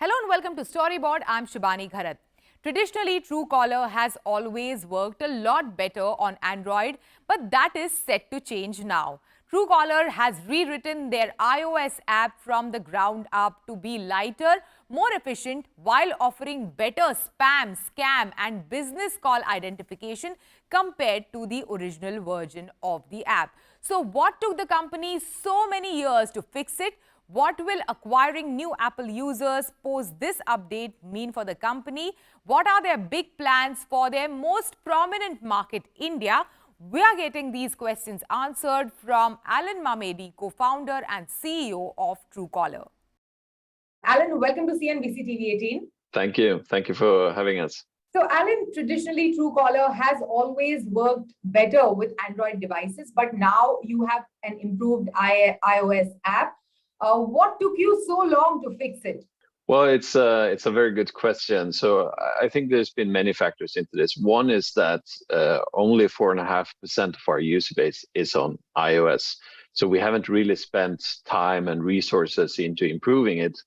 Hello and welcome to Storyboard. I'm Shibani Gharat. Traditionally, Truecaller has always worked a lot better on Android, but that is set to change now. Truecaller has rewritten their iOS app from the ground up to be lighter, more efficient, while offering better spam, scam and business call identification compared to the original version of the app. So what took the company so many years to fix it? What will acquiring new Apple users post this update mean for the company? What are their big plans for their most prominent market, India? We are getting these questions answered from Alan Mamedi, co-founder and CEO of Truecaller. Alan, welcome to CNBC-TV18. Thank you. Thank you for having us. So, Alan, traditionally, Truecaller has always worked better with Android devices, but now you have an improved iOS app. What took you so long to fix it? Well, it's a very good question. So I think there's been many factors into this. One is that only 4.5% of our user base is on iOS. So we haven't really spent time and resources into improving it.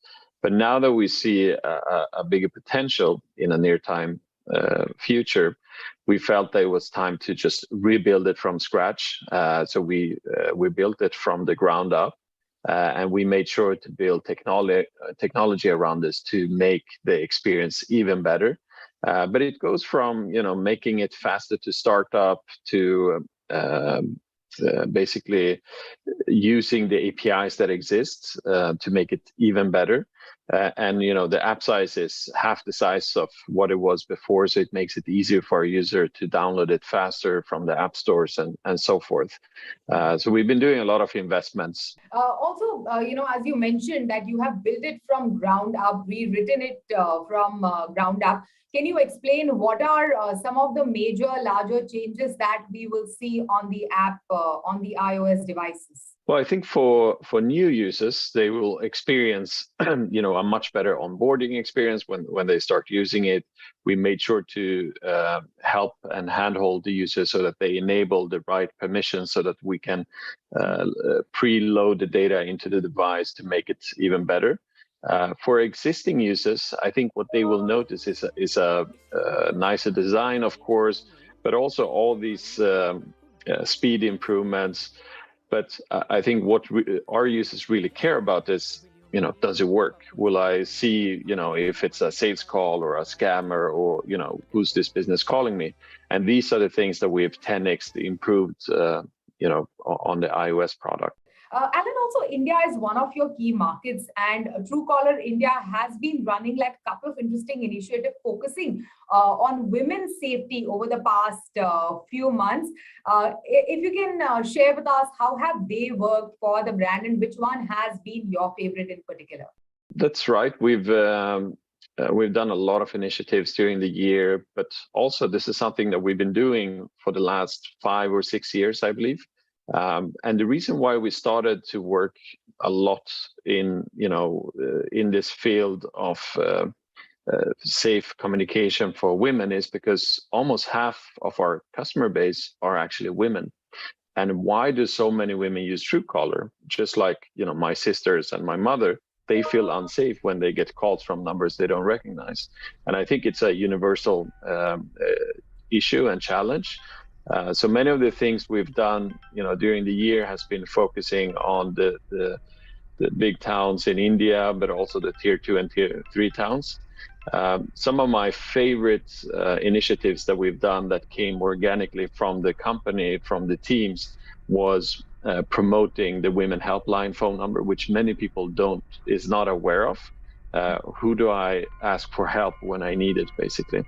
But now that we see a bigger potential in a near time future, we felt that it was time to just rebuild it from scratch. So we built it from the ground up. And we made sure to build technology around this to make the experience even better. But it goes from making it faster to start up to basically using the APIs that exist to make it even better. And the app size is half the size of what it was before, so it makes it easier for a user to download it faster from the app stores and so forth. So we've been doing a lot of investments. Also, as you mentioned that you have built it from ground up, rewritten it from ground up. Can you explain what are some of the major, larger changes that we will see on the app, on the iOS devices? Well, I think for new users, they will experience, a much better onboarding experience when they start using it. We made sure to help and handhold the user so that they enable the right permissions so that we can preload the data into the device to make it even better. For existing users, I think what they will notice is a nicer design, of course, but also all these speed improvements. But I think what our users really care about is, does it work? Will I see, if it's a sales call or a scammer or, who's this business calling me? And these are the things that we've 10x improved, on the iOS product. Alan, also India is one of your key markets, and Truecaller India has been running like a couple of interesting initiatives focusing on women's safety over the past few months. If you can share with us, how have they worked for the brand and which one has been your favorite in particular? That's right. We've done a lot of initiatives during the year, but also this is something that we've been doing for the last 5 or 6 years, I believe. And the reason why we started to work a lot in this field of safe communication for women is because almost half of our customer base are actually women. And why do so many women use Truecaller? Just like my sisters and my mother, they feel unsafe when they get calls from numbers they don't recognize. And I think it's a universal issue and challenge. So many of the things we've done, during the year has been focusing on the big towns in India, but also the tier 2 and tier 3 towns. Some of my favorite initiatives that we've done that came organically from the company, from the teams, was promoting the women helpline phone number, which many people is not aware of. Who do I ask for help when I need it, basically?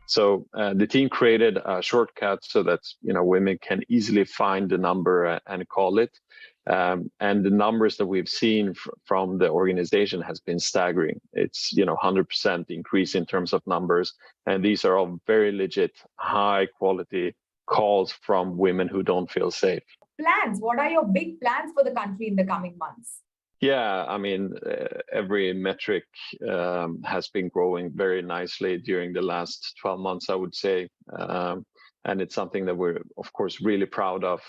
So the team created a shortcut so that women can easily find the number and call it. And the numbers that we've seen from the organization has been staggering. It's 100% increase in terms of numbers, and these are all very legit, high quality calls from women who don't feel safe. Plans. What are your big plans for the country in the coming months? Yeah, I mean, every metric has been growing very nicely during the last 12 months, I would say. And it's something that we're, of course, really proud of.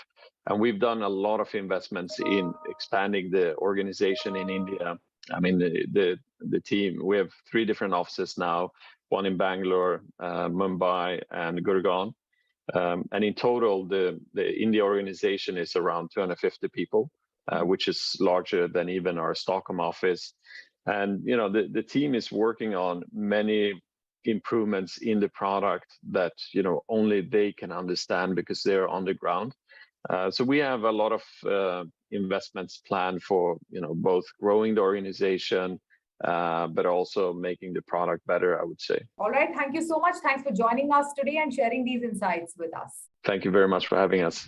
And we've done a lot of investments in expanding the organization in India. I mean, the team, we have 3 different offices now, one in Bangalore, Mumbai, and Gurgaon. And in total, the India organization is around 250 people, which is larger than even our Stockholm office. And the team is working on many improvements in the product that only they can understand because they're on the ground. So we have a lot of investments planned for both growing the organization, but also making the product better, I would say. All right. Thank you so much. Thanks for joining us today and sharing these insights with us. Thank you very much for having us.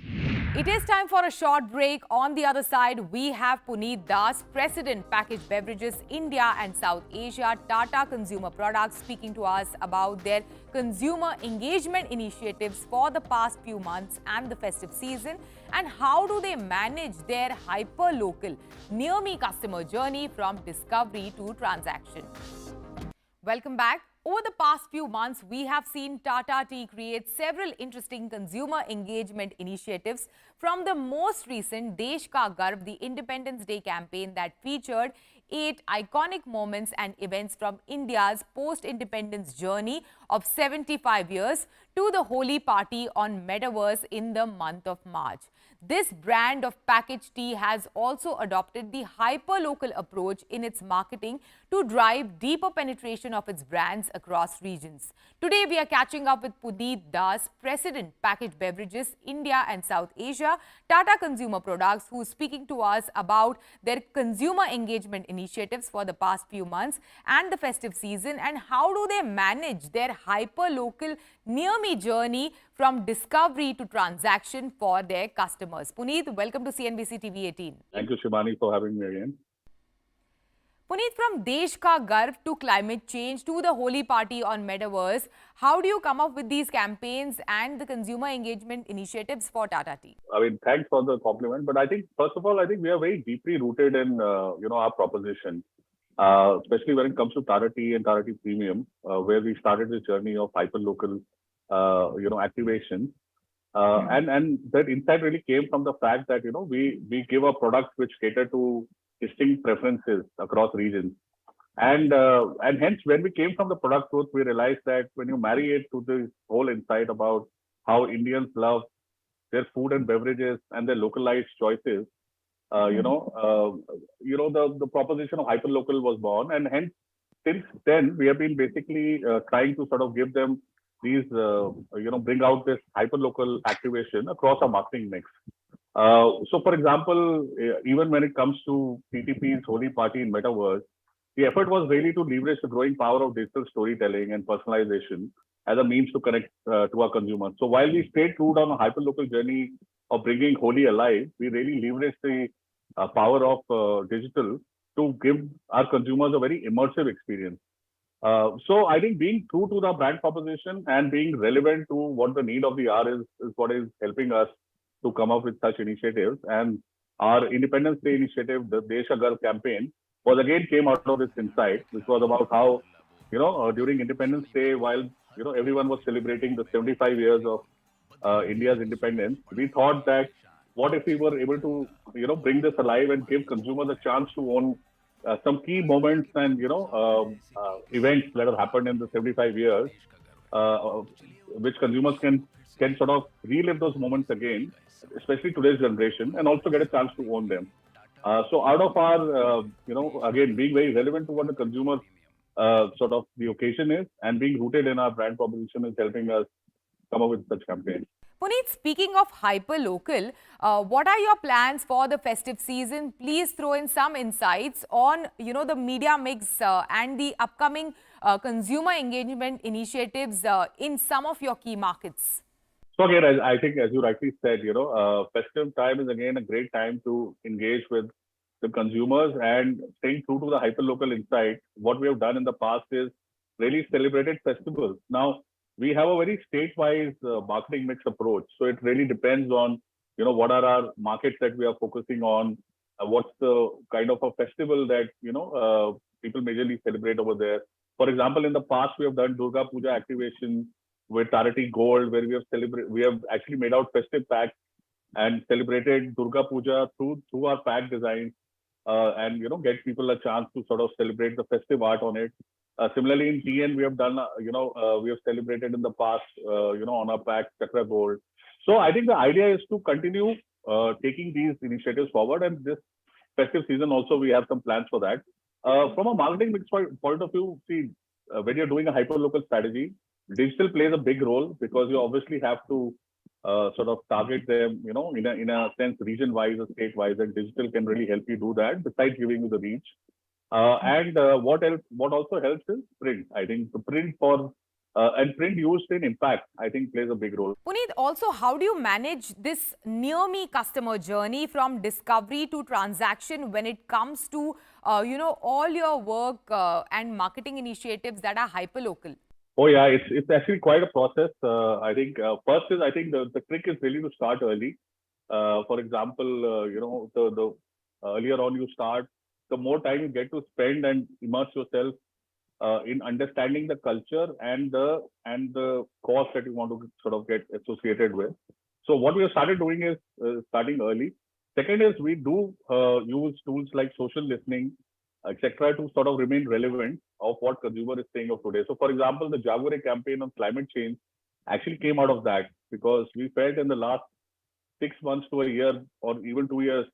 It is time for a short break. On the other side, we have Puneet Das, President, Packaged Beverages, India and South Asia, Tata Consumer Products, speaking to us about their consumer engagement initiatives for the past few months and the festive season, and how do they manage their hyper-local, near-me customer journey from discovery to transaction. Welcome back. Over the past few months, we have seen Tata Tea create several interesting consumer engagement initiatives, from the most recent Desh Ka Garv, the Independence Day campaign that featured 8 iconic moments and events from India's post-independence journey of 75 years, to the Holi party on Metaverse in the month of March. This brand of packaged tea has also adopted the hyper-local approach in its marketing to drive deeper penetration of its brands across regions. Today, we are catching up with Puneet Das, President, Packaged Beverages, India and South Asia, Tata Consumer Products, who is speaking to us about their consumer engagement initiatives for the past few months and the festive season, and how do they manage their hyper-local, near-me journey from discovery to transaction for their customers. Puneet, welcome to CNBC TV18. Thank you, Shivani, for having me again. Puneet, from Desh Ka Garv to climate change to the Holi party on Metaverse, how do you come up with these campaigns and the consumer engagement initiatives for Tata Tea? I mean, thanks for the compliment. But I think, first of all, I think we are very deeply rooted in, our proposition, especially when it comes to Tata Tea and Tata Tea Premium, where we started this journey of hyper-local, activation. And that insight really came from the fact that, we give a product which cater to distinct preferences across regions. And hence, when we came from the product growth, we realized that when you marry it to the whole insight about how Indians love their food and beverages and their localized choices, the proposition of hyperlocal was born. And hence, since then, we have been basically trying to sort of give them these, bring out this hyperlocal activation across our marketing mix. So, for example, even when it comes to TTP's Holi party in Metaverse, the effort was really to leverage the growing power of digital storytelling and personalization as a means to connect to our consumers. So while we stayed true on a hyperlocal journey of bringing Holi alive, we really leveraged the power of digital to give our consumers a very immersive experience. So I think being true to the brand proposition and being relevant to what the need of the hour is what is helping us to come up with such initiatives. And our Independence Day initiative, the Desh Ka Garv campaign, was again came out of this insight, which was about how, during Independence Day, while, everyone was celebrating the 75 years of India's independence, we thought that what if we were able to, bring this alive and give consumers a chance to own some key moments and, events that have happened in the 75 years, which consumers can sort of relive those moments again, especially today's generation, and also get a chance to own them. So out of our, again, being very relevant to what the consumer sort of the occasion is, and being rooted in our brand proposition is helping us come up with such campaigns. Puneet, speaking of hyper-local, what are your plans for the festive season? Please throw in some insights on, the media mix and the upcoming consumer engagement initiatives in some of your key markets. So again, I think, as you rightly said, festive time is again a great time to engage with the consumers, and staying true to the hyperlocal insight. What we have done in the past is really celebrated festivals. Now, we have a very state-wise marketing mix approach. So it really depends on, what are our markets that we are focusing on, what's the kind of a festival that, people majorly celebrate over there. For example, in the past, we have done Durga Puja activation with Tata Tea Gold, where we have actually made out festive packs and celebrated Durga Puja through our pack designs. and get people a chance to sort of celebrate the festive art on it. Similarly, in TN, we have done, we have celebrated in the past, on our pack, Chakra Gold. So I think the idea is to continue taking these initiatives forward. And this festive season also, we have some plans for that. From a marketing mix point of view, see, when you're doing a hyper-local strategy, digital plays a big role because you obviously have to sort of target them, in a sense, region-wise or state-wise, and digital can really help you do that, besides giving you the reach. And what else? What also helps is print. I think the print and print used in impact, I think, plays a big role. Puneet, also, how do you manage this near-me customer journey from discovery to transaction when it comes to, all your work and marketing initiatives that are hyperlocal? Oh yeah, it's actually quite a process. I think first is I think the trick is really to start early. For example, the earlier on you start, the more time you get to spend and immerse yourself in understanding the culture and the cost that you want to sort of get associated with. So what we have started doing is starting early. Second is we do use tools like social listening, etc., to sort of remain relevant of what consumer is saying of today. So, for example, the Jaguar campaign on climate change actually came out of that because we felt in the last 6 months to a year or even 2 years,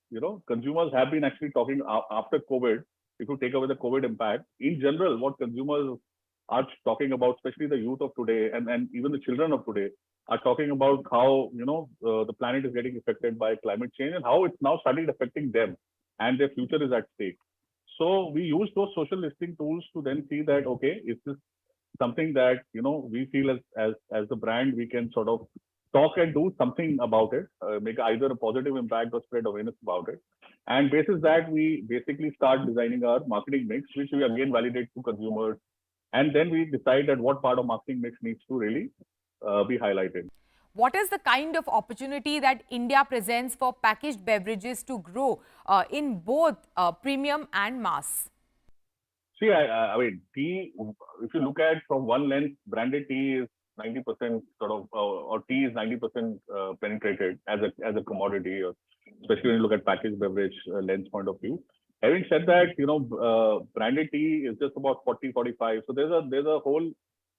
consumers have been actually talking after COVID. If you take away the COVID impact, in general, what consumers are talking about, especially the youth of today and even the children of today, are talking about how the planet is getting affected by climate change and how it's now started affecting them and their future is at stake. So we use those social listening tools to then see that, okay, is this something that we feel as the brand we can sort of talk and do something about it, make either a positive impact or spread awareness about it. And basis that, we basically start designing our marketing mix, which we again validate to consumers. And then we decide that what part of marketing mix needs to really be highlighted. What is the kind of opportunity that India presents for packaged beverages to grow in both premium and mass? See, I mean, tea, if you look at from one lens, branded tea is 90% sort of, or tea is 90% penetrated as a commodity, or especially when you look at packaged beverage lens point of view. Having said that, branded tea is just about 40-45. So there's a whole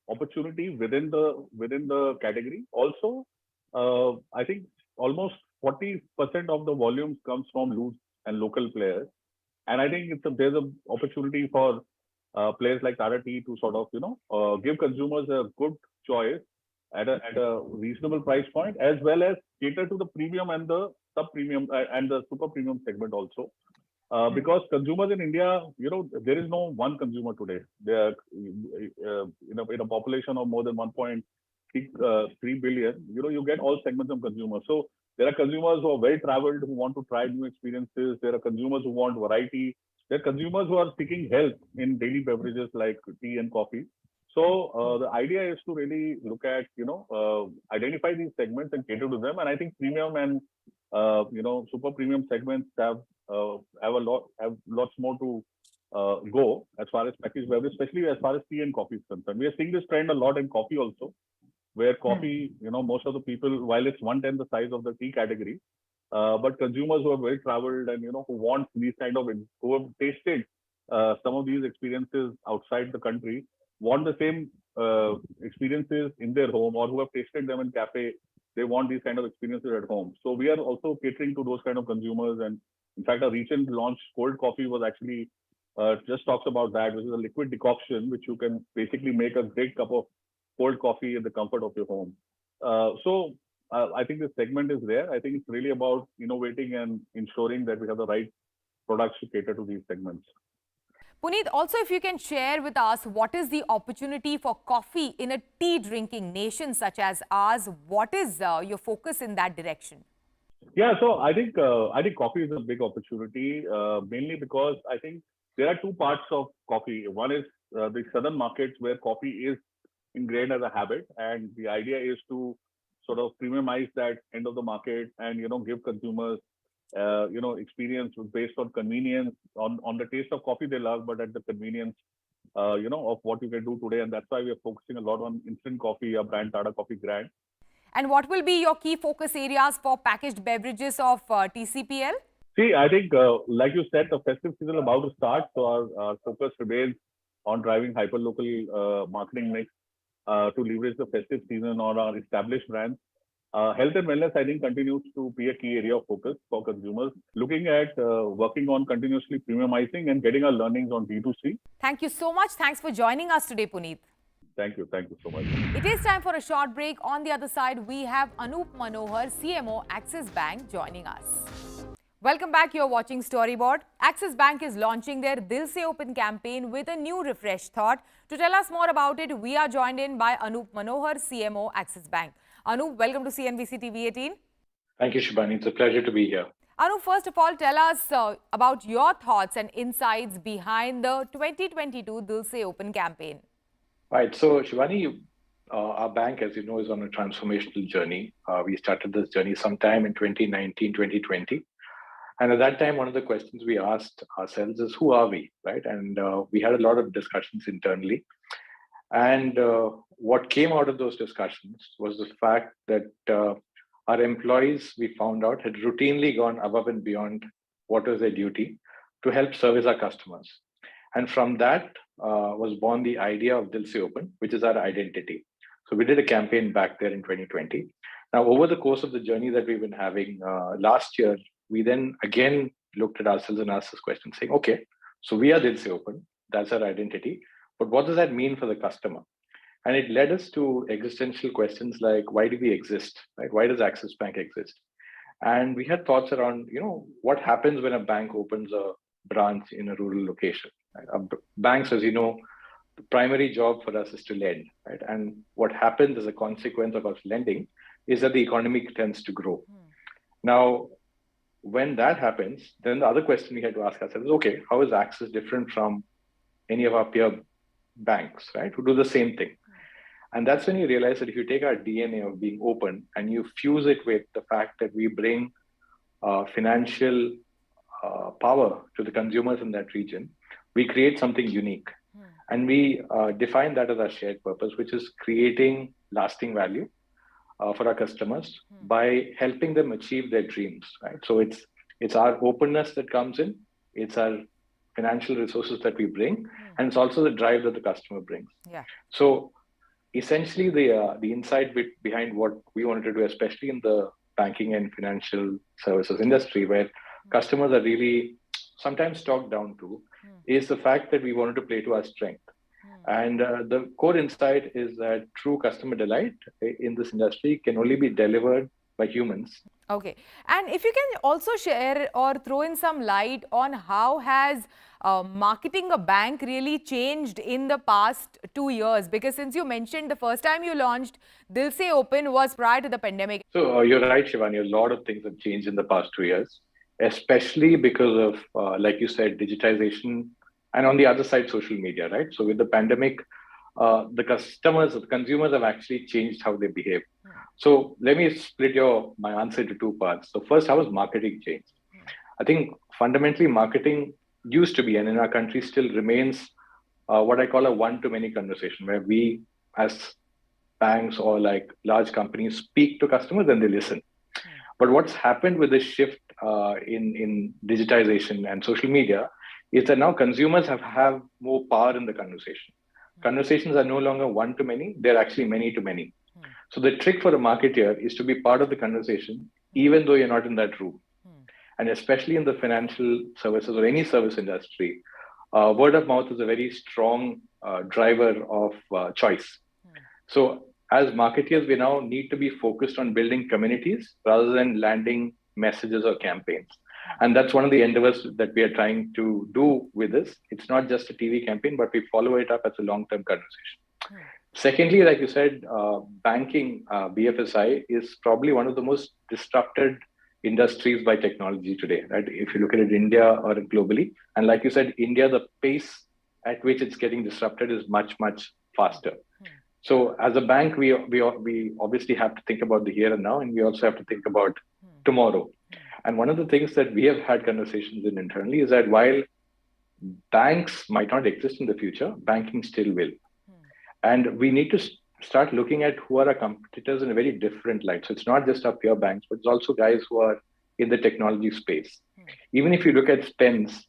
opportunity within the category. Also, I think almost 40% of the volumes comes from loose and local players, and I think there's an opportunity for players like Tata Tea to sort of give consumers a good choice at a reasonable price point, as well as cater to the premium and the sub premium and the super premium segment also. Because consumers in India, there is no one consumer today. There are, in a population of more than 1.3 billion, you get all segments of consumers. So there are consumers who are well traveled, who want to try new experiences. There are consumers who want variety. There are consumers who are seeking help in daily beverages like tea and coffee. So the idea is to really look at, identify these segments and cater to them. And I think premium and super premium segments have lots more to go as far as packaged beverage, especially as far as tea and coffee is concerned. We are seeing this trend a lot in coffee also, where coffee, most of the people, while it's 1/10 the size of the tea category, but consumers who are well traveled and who want these kind of, who have tasted some of these experiences outside the country, want the same experiences in their home, or who have tasted them in cafe, they want these kind of experiences at home. So we are also catering to those kind of consumers. And in fact, our recent launch cold coffee was actually just talks about that, which is a liquid decoction which you can basically make a great cup of cold coffee in the comfort of your home. So I think the segment is there. I think it's really about innovating and ensuring that we have the right products to cater to these segments. Puneet, also if you can share with us, what is the opportunity for coffee in a tea drinking nation such as ours? What is your focus in that direction? Yeah, so I think coffee is a big opportunity, mainly because I think there are two parts of coffee. One is the southern markets where coffee is ingrained as a habit, and the idea is to sort of premiumize that end of the market and give consumers experience based on convenience, on the taste of coffee they love, but at the convenience of what you can do today. And that's why we are focusing a lot on instant coffee, our brand Tata Coffee brand. And what will be your key focus areas for packaged beverages of TCPL? See, I think, like you said, the festive season is about to start, so our focus remains on driving hyperlocal marketing mix to leverage the festive season on our established brands. Health and wellness, I think, continues to be a key area of focus for consumers, looking at working on continuously premiumizing and getting our learnings on D2C. Thank you so much. Thanks for joining us today, Puneet. Thank you. Thank you so much. It is time for a short break. On the other side, we have Anup Manohar, CMO, Axis Bank, joining us. Welcome back. You're watching Storyboard. Axis Bank is launching their Dil Se Open campaign with a new refreshed thought. To tell us more about it, we are joined in by Anup Manohar, CMO, Axis Bank. Anup, welcome to CNBC-TV18. Thank you, Shubhani. It's a pleasure to be here. Anup, first of all, tell us about your thoughts and insights behind the 2022 Dil Se Open campaign. Right. So, Shubhani, our bank, as you know, is on a transformational journey. We started this journey sometime in 2019, 2020. And at that time, one of the questions we asked ourselves is, who are we, right? And we had a lot of discussions internally. And what came out of those discussions was the fact that our employees, we found out, had routinely gone above and beyond what was their duty to help service our customers. And from that was born the idea of Dil Se Open, which is our identity. So we did a campaign back there in 2020. Now, over the course of the journey that we've been having last year, we then again looked at ourselves and asked this question, saying, okay, so we are Dil Se Open, that's our identity, but what does that mean for the customer? And it led us to existential questions like, why do we exist? Right? Why does Axis Bank exist? And we had thoughts around, what happens when a bank opens a branch in a rural location? Right? Banks, as you know, the primary job for us is to lend, right? And what happens as a consequence of us lending is that the economy tends to grow. Now, when that happens, then the other question we had to ask ourselves is, okay, how is Axis different from any of our peer banks, right, who do the same thing? And that's when you realize that if you take our DNA of being open and you fuse it with the fact that we bring financial power to the consumers in that region, we create something unique. And we define that as our shared purpose, which is creating lasting value for our customers by helping them achieve their dreams, right? So it's our openness that comes in, it's our financial resources that we bring, and it's also the drive that the customer brings. Yeah. So essentially, the insight behind what we wanted to do, especially in the banking and financial services industry, where customers are really sometimes talked down to, is the fact that we wanted to play to our strength. And the core insight is that true customer delight in this industry can only be delivered by humans. Okay. And if you can also share or throw in some light on how has marketing a bank really changed in the past 2 years? Because since you mentioned the first time you launched Dil Se Open was prior to the pandemic. So you're right, Shivani. A lot of things have changed in the past 2 years, especially because of, like you said, digitization, and on the other side, social media, right? So with the pandemic, the consumers have actually changed how they behave. So let me split my answer into two parts. So first, how has marketing changed? I think fundamentally marketing used to be, and in our country still remains, what I call a one-to-many conversation, where we as banks or like large companies speak to customers and they listen. But what's happened with this shift in digitization and social media is that now consumers have more power in the conversation. Conversations are no longer one-to-many, they're actually many-to-many. So the trick for a marketer is to be part of the conversation, even though you're not in that room. And especially in the financial services or any service industry, word of mouth is a very strong driver of choice. So as marketers, we now need to be focused on building communities rather than landing messages or campaigns. And that's one of the endeavors that we are trying to do with this. It's not just a TV campaign, but we follow it up as a long-term conversation. Secondly, like you said, banking, BFSI, is probably one of the most disrupted industries by technology today, right? If you look at it in India or globally. And like you said, India, the pace at which it's getting disrupted is much, much faster. So as a bank, we obviously have to think about the here and now, and we also have to think about tomorrow. And one of the things that we have had conversations in internally is that while banks might not exist in the future, banking still will. And we need to start looking at who are our competitors in a very different light. So it's not just our pure banks, but it's also guys who are in the technology space. Even if you look at spends,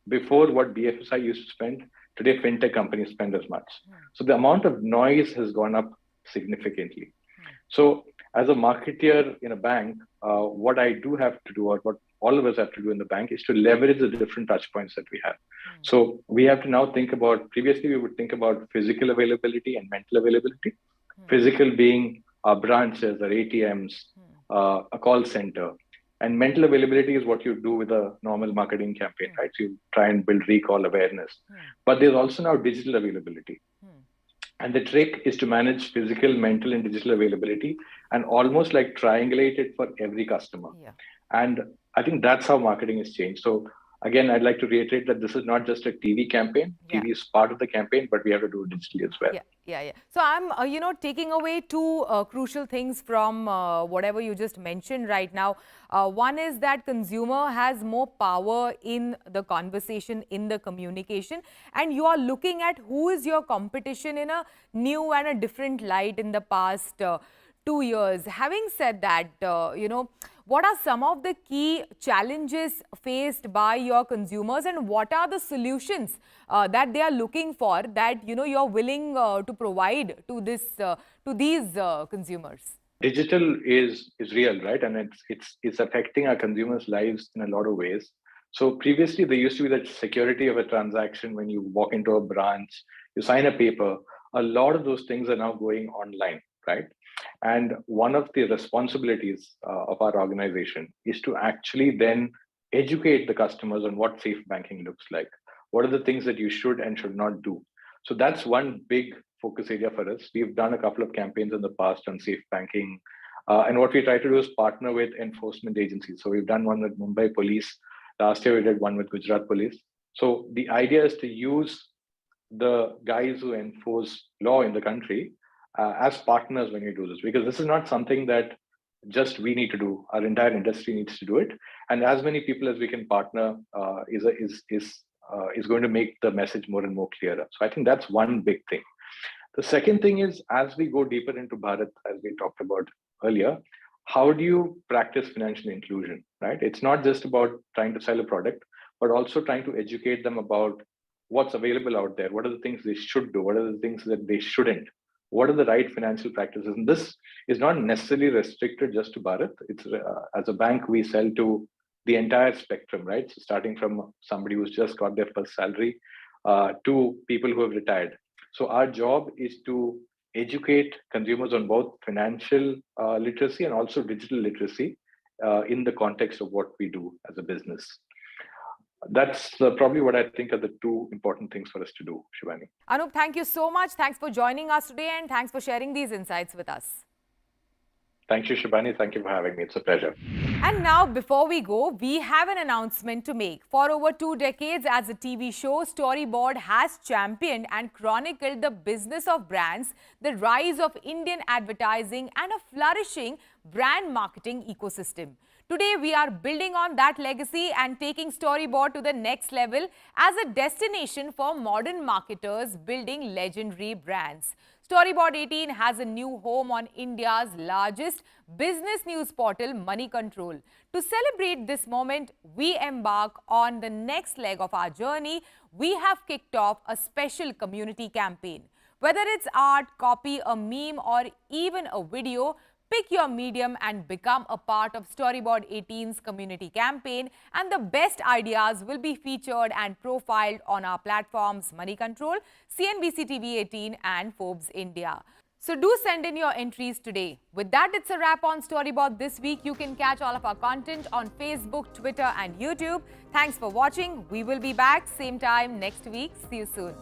before what BFSI used to spend, today fintech companies spend as much. So the amount of noise has gone up significantly. So as a marketeer in a bank, what I do have to do, or what all of us have to do in the bank, is to leverage the different touch points that we have. So we have to now think about, previously we would think about physical availability and mental availability. Physical being our branches, our ATMs, a call center. And mental availability is what you do with a normal marketing campaign, right? So you try and build recall awareness. But there's also now digital availability. And the trick is to manage physical, mental, and digital availability and almost like triangulate it for every customer. And I think that's how marketing has changed. So again, I'd like to reiterate that this is not just a TV campaign. TV is part of the campaign, but we have to do it digitally as well. So I'm, taking away two crucial things from whatever you just mentioned right now. One is that consumer has more power in the conversation, in the communication, and you are looking at who is your competition in a new and a different light in the past 2 years. Having said that, what are some of the key challenges faced by your consumers, and what are the solutions that they are looking for that you're willing to provide to these consumers? Digital is real, right? And it's affecting our consumers' lives in a lot of ways. So previously, there used to be that security of a transaction when you walk into a branch, you sign a paper. A lot of those things are now going online, right? And one of the responsibilities of our organization is to actually then educate the customers on what safe banking looks like. What are the things that you should and should not do? So that's one big focus area for us. We've done a couple of campaigns in the past on safe banking. And what we try to do is partner with enforcement agencies. So we've done one with Mumbai Police. Last year, we did one with Gujarat Police. So the idea is to use the guys who enforce law in the country as partners when you do this, because this is not something that just we need to do. Our entire industry needs to do it, and as many people as we can partner is going to make the message more and more clearer. So I think that's one big thing. The second thing is, as we go deeper into Bharat, as we talked about earlier, how do you practice financial inclusion, right? It's not just about trying to sell a product, but also trying to educate them about what's available out there. What are the things they should do? What are the things that they shouldn't? What are the right financial practices? And this is not necessarily restricted just to Bharat. It's as a bank, we sell to the entire spectrum, right? So starting from somebody who's just got their first salary to people who have retired. So our job is to educate consumers on both financial literacy and also digital literacy in the context of what we do as a business. That's probably what I think are the two important things for us to do, Shivani. Anup, thank you so much. Thanks for joining us today, and thanks for sharing these insights with us. Thank you, Shivani. Thank you for having me. It's a pleasure. And now, before we go, we have an announcement to make. For over 2 decades as a TV show, Storyboard has championed and chronicled the business of brands, the rise of Indian advertising, and a flourishing brand marketing ecosystem. Today, we are building on that legacy and taking Storyboard to the next level as a destination for modern marketers building legendary brands. Storyboard 18 has a new home on India's largest business news portal, Money Control. To celebrate this moment, we embark on the next leg of our journey. We have kicked off a special community campaign. Whether it's art, copy, a meme, or even a video, pick your medium and become a part of Storyboard 18's community campaign, and the best ideas will be featured and profiled on our platforms Money Control, CNBC-TV18 and Forbes India. So do send in your entries today. With that, it's a wrap on Storyboard this week. You can catch all of our content on Facebook, Twitter and YouTube. Thanks for watching. We will be back same time next week. See you soon.